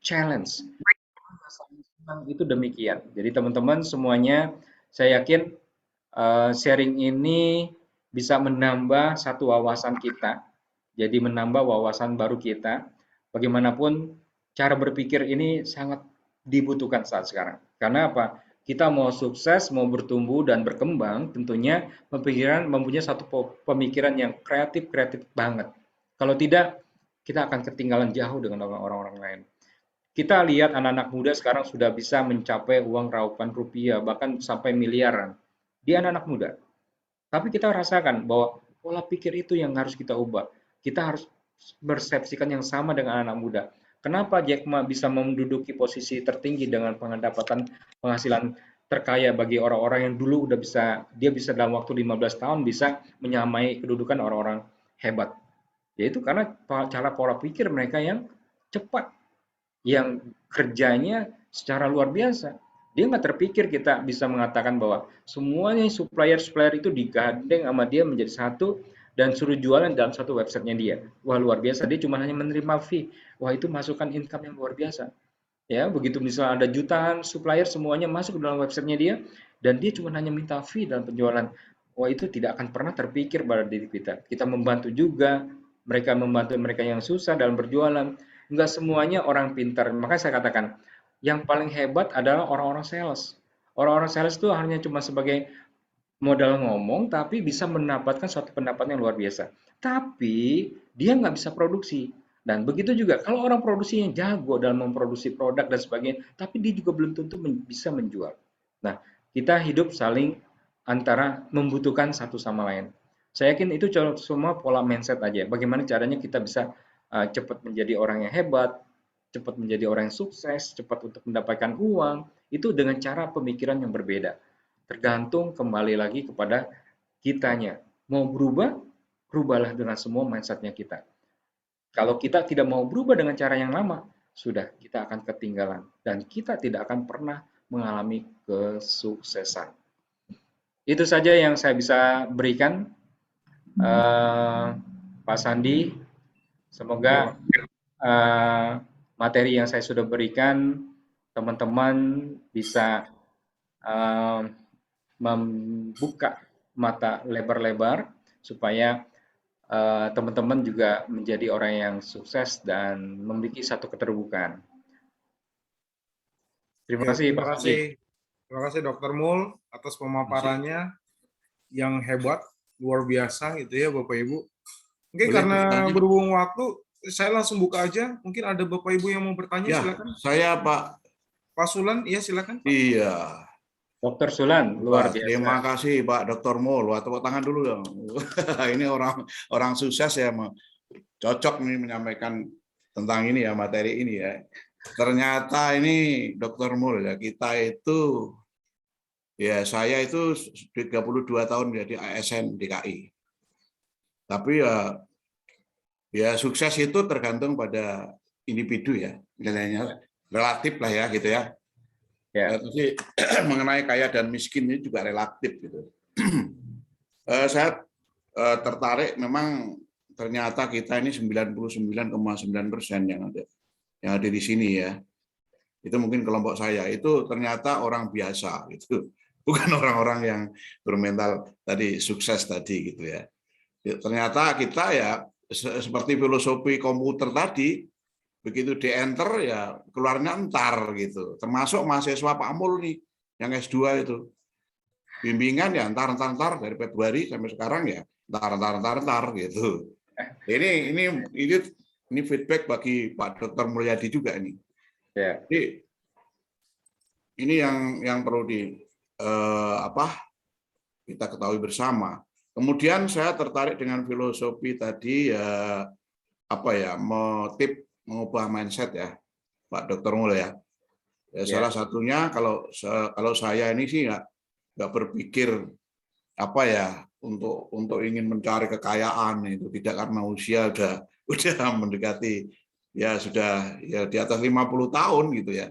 challenge. Itu demikian. Jadi teman-teman semuanya, saya yakin sharing ini bisa menambah satu wawasan kita. Jadi menambah wawasan baru kita. Bagaimanapun cara berpikir ini sangat dibutuhkan saat sekarang. Karena apa? Kita mau sukses, mau bertumbuh dan berkembang, tentunya mempunyai satu pemikiran yang kreatif banget. Kalau tidak, kita akan ketinggalan jauh dengan orang-orang lain. Kita lihat anak-anak muda sekarang sudah bisa mencapai uang raupan rupiah, bahkan sampai miliaran. Dia anak-anak muda. Tapi kita rasakan bahwa pola pikir itu yang harus kita ubah. Kita harus persepsikan yang sama dengan anak muda. Kenapa Jack Ma bisa menduduki posisi tertinggi dengan pendapatan penghasilan terkaya bagi orang-orang yang dulu udah bisa, dia bisa dalam waktu 15 tahun bisa menyamai kedudukan orang-orang hebat. Yaitu karena cara pola pikir mereka yang cepat, yang kerjanya secara luar biasa. Dia nggak terpikir kita bisa mengatakan bahwa semuanya supplier-supplier itu digandeng sama dia menjadi satu dan suruh jualan dalam satu websitenya dia. Wah luar biasa, dia cuma hanya menerima fee. Wah itu masukan income yang luar biasa. Ya, begitu misalnya ada jutaan supplier semuanya masuk ke dalam websitenya dia dan dia cuma hanya minta fee dalam penjualan. Wah itu tidak akan pernah terpikir pada diri kita. Kita membantu juga, mereka membantu mereka yang susah dalam berjualan. Enggak semuanya orang pintar. Makanya saya katakan, yang paling hebat adalah orang-orang sales. Orang-orang sales itu hanya cuma sebagai modal ngomong, tapi bisa mendapatkan suatu pendapat yang luar biasa. Tapi dia nggak bisa produksi. Dan begitu juga kalau orang produksinya jago dalam memproduksi produk dan sebagainya, tapi dia juga belum tentu bisa menjual. Nah, kita hidup saling antara membutuhkan satu sama lain. Saya yakin itu semua pola mindset aja. Bagaimana caranya kita bisa cepat menjadi orang yang hebat, cepat menjadi orang yang sukses, cepat untuk mendapatkan uang, itu dengan cara pemikiran yang berbeda. Tergantung kembali lagi kepada kitanya. Mau berubah, rubahlah dengan semua mindsetnya kita. Kalau kita tidak mau berubah dengan cara yang lama, sudah kita akan ketinggalan dan kita tidak akan pernah mengalami kesuksesan. Itu saja yang saya bisa berikan, Pak Sandi. Ya, Semoga Pak. materi yang saya sudah berikan, teman-teman bisa membuka mata lebar-lebar supaya teman-teman juga menjadi orang yang sukses dan memiliki satu keterbukaan. Terima Ya, kasih Pak Sandi. terima kasih Dokter Mul atas pemaparannya yang hebat, luar biasa gitu ya Bapak Ibu. Oke, Boleh karena bertanya? berhubung waktu, saya langsung buka aja. Mungkin ada Bapak Ibu yang mau bertanya, Ya, silakan. saya Pak. Pak Sulan, iya silakan Pak. Iya, Dr. Sulan, luar Pak. biasa. Terima kasih Pak Dr. Mul. Wah, tepuk tangan dulu dong. Ini orang orang sukses ya, cocok nih menyampaikan tentang ini ya, materi ini ya. Ternyata ini Dr. Mul ya, kita itu ya saya itu 32 tahun menjadi ASN DKI. Tapi ya sukses itu tergantung pada individu ya, nilainya relatif lah ya gitu ya. Ya, Tapi mengenai kaya dan miskin ini juga relatif gitu. Saya tertarik memang ternyata kita ini 99,9% yang ada di sini ya. Itu mungkin kelompok saya itu ternyata orang biasa gitu. Bukan orang-orang yang bermental tadi sukses tadi gitu ya. Ternyata kita ya seperti filosofi komputer tadi, begitu di enter ya keluarnya entar gitu. Termasuk mahasiswa Pak Mul nih yang S2 itu. Bimbingan ya entar dari Februari sampai sekarang ya entar gitu. Ini feedback bagi Pak Dr. Mulyadi juga ini. ya. Jadi ini yang perlu kita ketahui bersama. Kemudian saya tertarik dengan filosofi tadi ya mengubah mindset ya Pak Dr. Mul ya. Salah satunya kalau saya ini sih nggak berpikir untuk ingin mencari kekayaan itu, tidak, karena usia udah mendekati ya sudah ya di atas 50 tahun gitu ya.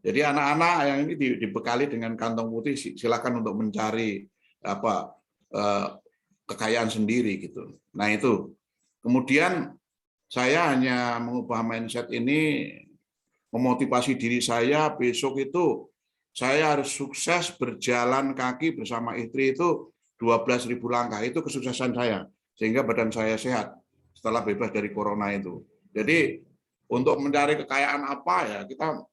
Jadi anak-anak yang ini dibekali dengan kantong putih, silakan untuk mencari kekayaan sendiri gitu. Nah itu. Kemudian saya hanya mengubah mindset ini memotivasi diri saya besok itu saya harus sukses berjalan kaki bersama istri itu 12.000 langkah. Itu kesuksesan saya. Sehingga badan saya sehat setelah bebas dari corona itu. Jadi untuk mencari kekayaan apa ya kita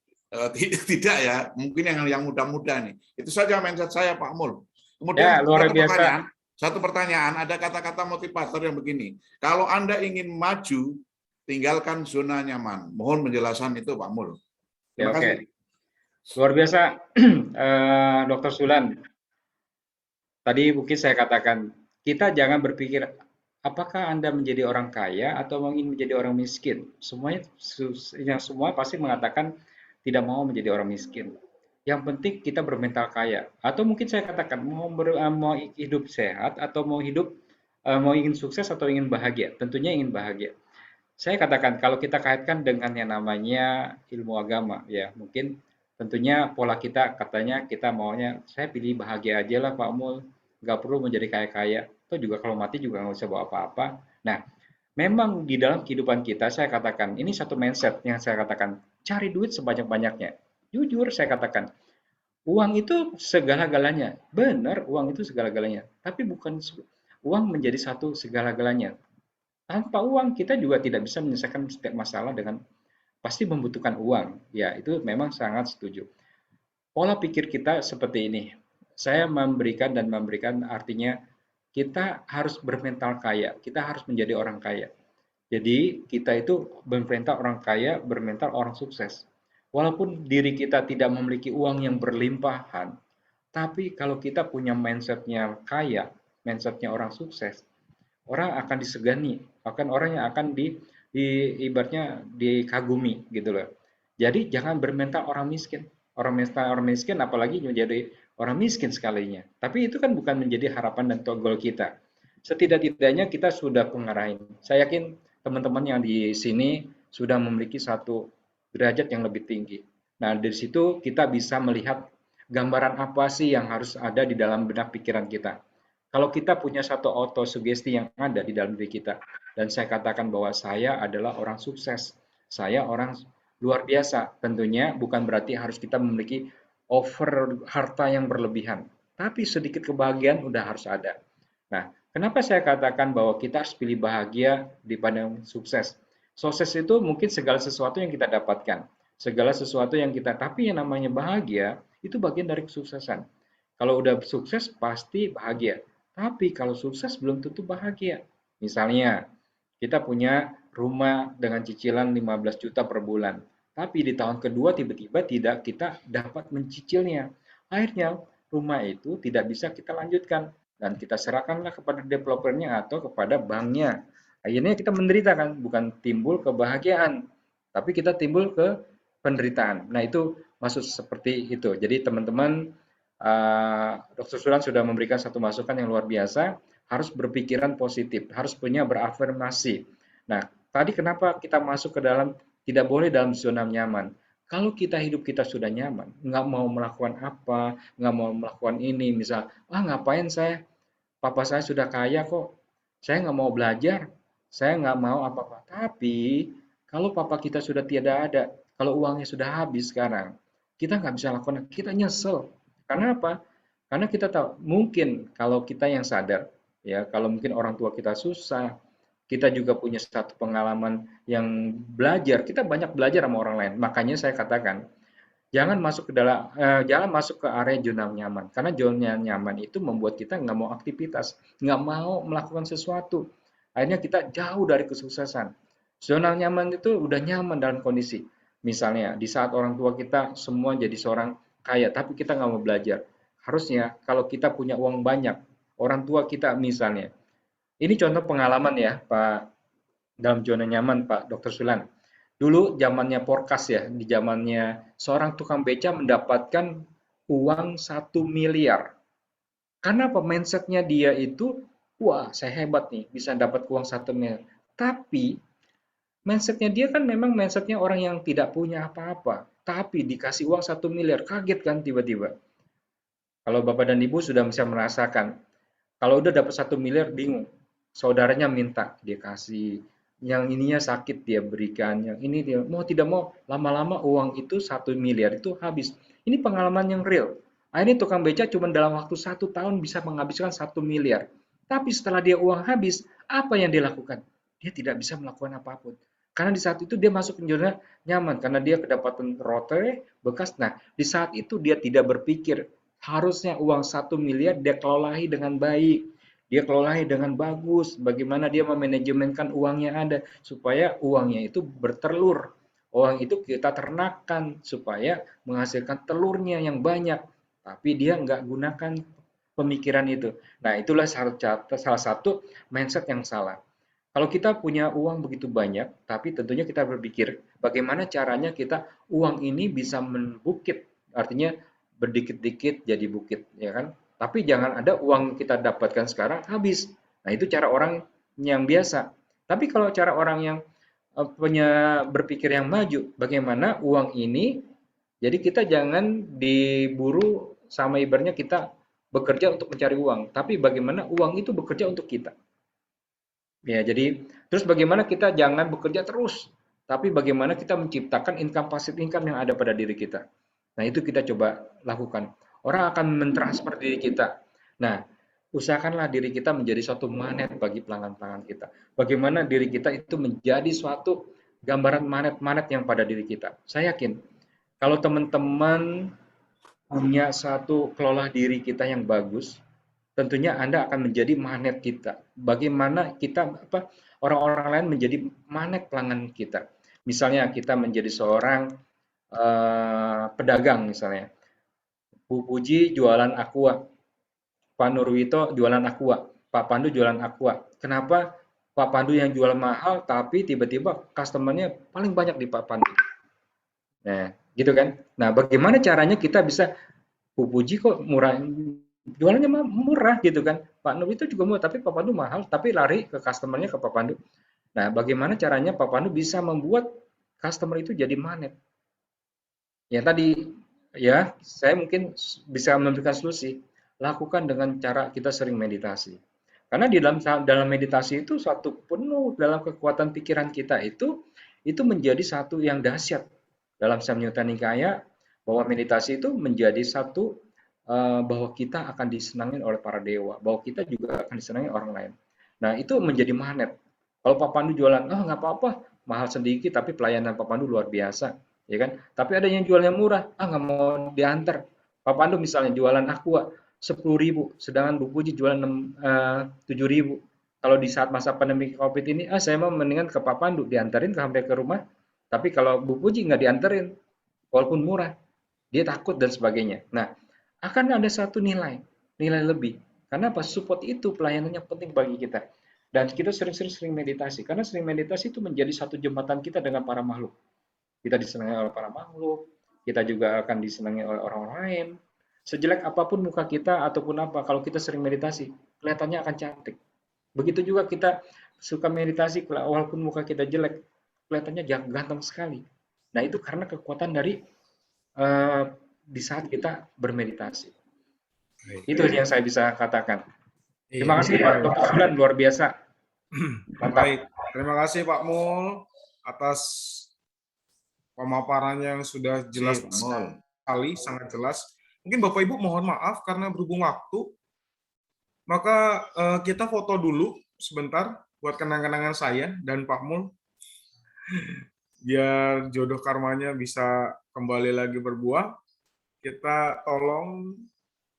tidak ya, mungkin yang muda-muda nih. Itu saja mindset saya Pak Mul. Ya, Kemudian luar biasa. satu pertanyaan, ada kata-kata motivator yang begini. Kalau Anda ingin maju, tinggalkan zona nyaman. Mohon penjelasan itu Pak Mul. Ya, Terima oke. kasih. Luar biasa, Dr. Sulan. Tadi mungkin saya katakan, kita jangan berpikir apakah Anda menjadi orang kaya atau ingin menjadi orang miskin. Semuanya, yang semua pasti mengatakan tidak mau menjadi orang miskin. Yang penting kita bermental kaya. Atau mungkin saya katakan mau hidup sehat atau mau ingin sukses atau ingin bahagia. Tentunya ingin bahagia. Saya katakan kalau kita kaitkan dengan yang namanya ilmu agama, ya mungkin tentunya pola kita katanya kita maunya saya pilih bahagia aja lah Pak Mul, nggak perlu menjadi kaya-kaya, atau juga kalau mati juga nggak usah bawa apa-apa. Nah, memang di dalam kehidupan kita saya katakan ini satu mindset yang saya katakan cari duit sebanyak-banyaknya. Jujur saya katakan uang itu segala-galanya, benar uang itu segala-galanya, tapi bukan uang menjadi satu segala-galanya. Tanpa uang kita juga tidak bisa menyelesaikan setiap masalah dengan pasti membutuhkan uang. Ya, itu memang sangat setuju. Pola pikir kita seperti ini. Saya memberikan artinya kita harus bermental kaya. Kita harus menjadi orang kaya. Jadi kita itu bermental orang kaya, bermental orang sukses. Walaupun diri kita tidak memiliki uang yang berlimpahan, tapi kalau kita punya mindsetnya kaya, mindsetnya orang sukses, orang akan disegani, akan orang yang akan di ibaratnya dikagumi gitu loh. Jadi jangan bermental orang miskin. Orang miskin apalagi menjadi orang miskin sekalinya. Tapi itu kan bukan menjadi harapan dan goal kita. Setidak-tidaknya kita sudah pengarahin. Saya yakin teman-teman yang di sini sudah memiliki satu derajat yang lebih tinggi. Nah, dari situ kita bisa melihat gambaran apa sih yang harus ada di dalam benak pikiran kita. Kalau kita punya satu autosugesti yang ada di dalam diri kita, dan saya katakan bahwa saya adalah orang sukses, saya orang luar biasa, tentunya bukan berarti harus kita memiliki over harta yang berlebihan, tapi sedikit kebahagiaan udah harus ada. Nah, kenapa saya katakan bahwa kita harus pilih bahagia daripada sukses? Sukses itu mungkin segala sesuatu yang kita dapatkan, segala sesuatu yang kita, tapi yang namanya bahagia itu bagian dari kesuksesan. Kalau udah sukses pasti bahagia. Tapi kalau sukses belum tentu bahagia. Misalnya, kita punya rumah dengan cicilan 15 juta per bulan. Tapi di tahun kedua tiba-tiba tidak kita dapat mencicilnya. Akhirnya rumah itu tidak bisa kita lanjutkan dan kita serahkanlah kepada developernya atau kepada banknya. Akhirnya kita menderita kan, bukan timbul kebahagiaan, tapi kita timbul ke penderitaan. Nah, itu maksud seperti itu. Jadi teman-teman Dr. Sulan sudah memberikan satu masukan yang luar biasa, harus berpikiran positif, harus punya berafirmasi. Nah, tadi kenapa kita masuk ke dalam, tidak boleh dalam zona nyaman. Kalau kita hidup kita sudah nyaman, nggak mau melakukan apa, nggak mau melakukan ini, misal, ngapain saya, papa saya sudah kaya kok, saya nggak mau belajar, saya nggak mau apa-apa. Tapi, kalau papa kita sudah tiada ada, kalau uangnya sudah habis sekarang, kita nggak bisa lakukan, kita nyesel. Karena apa? Karena kita tahu, mungkin kalau kita yang sadar, ya, kalau mungkin orang tua kita susah, kita juga punya satu pengalaman yang belajar, kita banyak belajar sama orang lain. Makanya saya katakan, jangan masuk ke area zona nyaman, karena zona nyaman itu membuat kita nggak mau aktivitas, nggak mau melakukan sesuatu. Akhirnya kita jauh dari kesuksesan. Zona nyaman itu udah nyaman dalam kondisi. Misalnya di saat orang tua kita semua jadi seorang kaya, tapi kita nggak mau belajar. Harusnya kalau kita punya uang banyak, orang tua kita misalnya. Ini contoh pengalaman ya, Pak, dalam zona nyaman, Pak Dr. Sulan. Dulu zamannya Porkas ya, di zamannya seorang tukang beca mendapatkan uang 1 miliar. Karena apa? Mindsetnya dia itu, wah saya hebat nih, bisa dapat uang 1 miliar. Tapi mindsetnya dia kan memang mindsetnya orang yang tidak punya apa-apa. Tapi dikasih uang 1 miliar, kaget kan tiba-tiba. Kalau Bapak dan Ibu sudah bisa merasakan, kalau udah dapat 1 miliar bingung. Saudaranya minta, dia kasih. yang ininya sakit dia berikan, yang ini dia mau tidak mau lama-lama uang itu 1 miliar itu habis. Ini pengalaman yang real. Ini tukang beca cuma dalam waktu 1 tahun bisa menghabiskan 1 miliar. Tapi setelah dia uang habis, apa yang dia lakukan? Dia tidak bisa melakukan apapun. Karena di saat itu dia masuk ke zona nyaman karena dia kedapatan rote bekas. Nah, di saat itu dia tidak berpikir harusnya uang 1 miliar dia kelolahi dengan baik. Dia kelolahi dengan bagus, bagaimana dia memanajemenkan uangnya ada, supaya uangnya itu bertelur. Uang itu kita ternakkan supaya menghasilkan telurnya yang banyak. Tapi dia nggak gunakan pemikiran itu. Nah, itulah salah satu mindset yang salah. Kalau kita punya uang begitu banyak, tapi tentunya kita berpikir bagaimana caranya kita uang ini bisa membukit, artinya berdikit-dikit jadi bukit, ya kan? Tapi jangan ada uang kita dapatkan sekarang habis. Nah, itu cara orang yang biasa. Tapi kalau cara orang yang punya berpikir yang maju, bagaimana uang ini, jadi kita jangan diburu sama ibaratnya kita bekerja untuk mencari uang, tapi bagaimana uang itu bekerja untuk kita. Ya, jadi terus bagaimana kita jangan bekerja terus, tapi bagaimana kita menciptakan income passive income yang ada pada diri kita. Nah, itu kita coba lakukan. Orang akan mentransfer diri kita. Nah, usahakanlah diri kita menjadi suatu magnet bagi pelanggan-pelanggan kita. Bagaimana diri kita itu menjadi suatu gambaran magnet-magnet yang pada diri kita. Saya yakin kalau teman-teman punya satu kelola diri kita yang bagus, tentunya Anda akan menjadi magnet kita. Bagaimana kita orang-orang lain menjadi magnet pelanggan kita. Misalnya kita menjadi seorang pedagang misalnya. Bu Puji jualan aqua, Pak Nurwito jualan aqua, Pak Pandu jualan aqua. Kenapa Pak Pandu yang jual mahal tapi tiba-tiba customernya paling banyak di Pak Pandu? Nah, gitu kan? Nah, bagaimana caranya kita bisa Bu Puji kok murah, jualannya murah gitu kan. Pak Nur itu juga murah, tapi Pak Pandu mahal, tapi lari ke customernya ke Pak Pandu. Nah, bagaimana caranya Pak Pandu bisa membuat customer itu jadi magnet? Ya tadi, ya saya mungkin bisa memberikan solusi. Lakukan dengan cara kita sering meditasi. Karena di dalam meditasi itu suatu penuh dalam kekuatan pikiran kita itu menjadi satu yang dahsyat. Dalam Samyutta Nikaya bahwa meditasi itu menjadi satu bahwa kita akan disenangi oleh para dewa, bahwa kita juga akan disenangi orang lain. Nah, itu menjadi magnet. Kalau Pak Pandu jualan, nggak apa-apa, mahal sedikit, tapi pelayanan Pak Pandu luar biasa, ya kan? Tapi ada yang jualnya murah, nggak mau diantar. Pak Pandu misalnya jualan aqua 10.000, sedangkan Bu Puji jualan 7.000. Kalau di saat masa pandemi COVID ini, saya mau mendingan ke Pak Pandu diantarin sampai ke rumah. Tapi kalau Bu Puji nggak diantarin, walaupun murah, dia takut dan sebagainya. Nah, akan ada satu nilai lebih. Karena apa? Support itu pelayanannya penting bagi kita. Dan kita sering-sering meditasi. Karena sering meditasi itu menjadi satu jembatan kita dengan para makhluk. Kita disenangi oleh para makhluk, kita juga akan disenangi oleh orang lain. Sejelek apapun muka kita ataupun apa, kalau kita sering meditasi, kelihatannya akan cantik. Begitu juga kita suka meditasi, walaupun muka kita jelek, kelihatannya ganteng sekali. Nah, itu karena kekuatan dari di saat kita bermeditasi. Itu yang saya bisa katakan. Terima kasih Pak Dr. Sulan, luar biasa. Mantap. Baik, terima kasih Pak Mul atas pemaparannya yang sudah jelas sekali, sangat jelas. Mungkin Bapak Ibu mohon maaf karena berhubung waktu, maka kita foto dulu sebentar buat kenang-kenangan saya dan Pak Mul, biar jodoh karmanya bisa kembali lagi berbuah. Kita tolong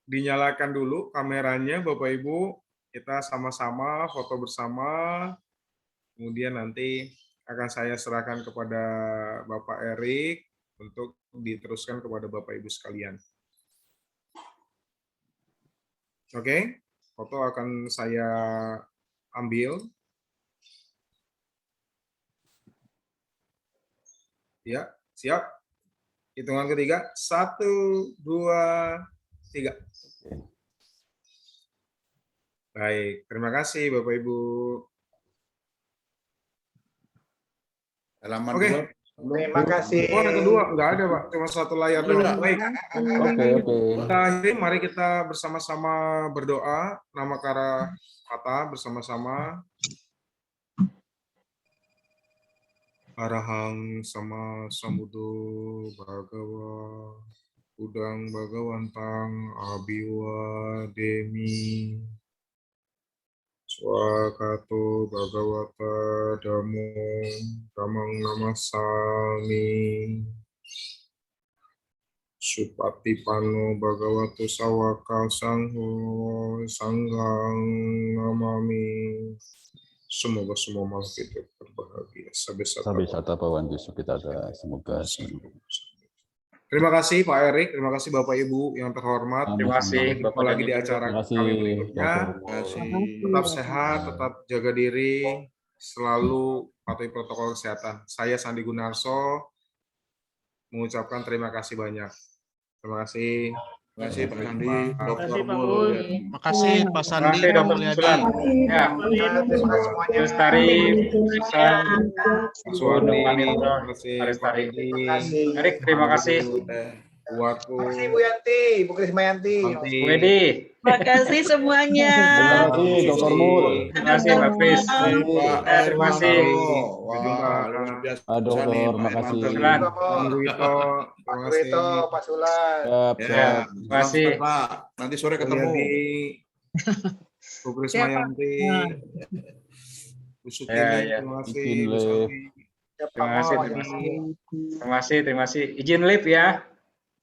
dinyalakan dulu kameranya Bapak Ibu, kita sama-sama foto bersama, kemudian nanti akan saya serahkan kepada Bapak Erik untuk diteruskan kepada Bapak Ibu sekalian. Oke, foto akan saya ambil. Ya, siap. Hitungan ketiga, 1, 2, 3. Baik, terima kasih Bapak Ibu. Halaman Oke. Terima kasih. Oh, yang kedua enggak ada, Pak. Cuma satu layar doang. Baik. Kita akhiri, mari kita bersama-sama berdoa. Nama kara kata bersama-sama. Arahang sama sambuddho bhagava Budang Bhagawantang Abiwa Demi Swakato Bhagavata Damo Damang Namasami Supatipano Bhagavato Sawaka Sangho Sanggang Namami. Semoga semua makhluk hidup berbahagia. Sabisata Pawanti Sukitata. Semoga. Terima kasih Pak Erik, terima kasih Bapak Ibu yang terhormat. Terima kasih Sampai jumpa Bapak dan lagi di Ibu. acara Terima kasih, kami berikutnya. Terima kasih. Tetap sehat, tetap jaga diri, selalu patuhi protokol kesehatan. Saya Sandi Gunarso mengucapkan terima kasih banyak. Terima kasih. Terima kasih Pak Sandi, Dr. Makasih, Pak Mul. Mul. Makasih Pak Terima Sandi, kasih Pak Dr. Mulyadi. Sulan. Ya, Terima kasih semuanya. Lestari, Susan, Pak Suwardi, Manito, terima kasih Pak Lestari. Edi, Erik, terima kasih. buatku, Terima kasih Bu Yanti, Bu Krismayanti. Nanti. Bu Edi, Terima kasih semuanya. Terima kasih, Dr. Mul. terima kasih Mbak Pris. Pak Terima kasih. Wah, luar biasa Pak Dokter, nih, Pak terima kasih. Hermanto. Sulan. Pak Ruito, Pak terima kasih. Rito, Pak Sulan. Siap, Ya, siap. Terima kasih. salam, Pak. Nanti sore ketemu. Bu Krismayanti, Bu Sutini, Ya, ya. terima kasih. Izin, Bu Le. Santi. Ya, Pak Terima kasih, Mul. terima kasih. Terima kasih, terima kasih. Izin live ya.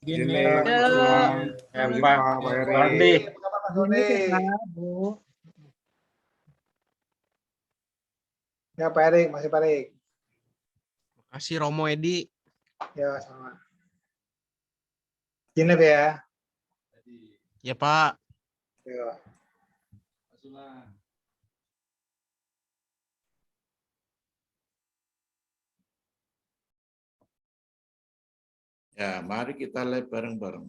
Izin Ya. Pak Sulan. Ya, Sampai Pak. jumpa, Pak Eri. Nanti. Apa kabar, Pak Sony? Ya Pak Erik, masih Pak Erik. Makasih Romo Edi. Ya sama. Jinep ya. Ya Pak. Ya. Ya, mari kita live bareng-bareng.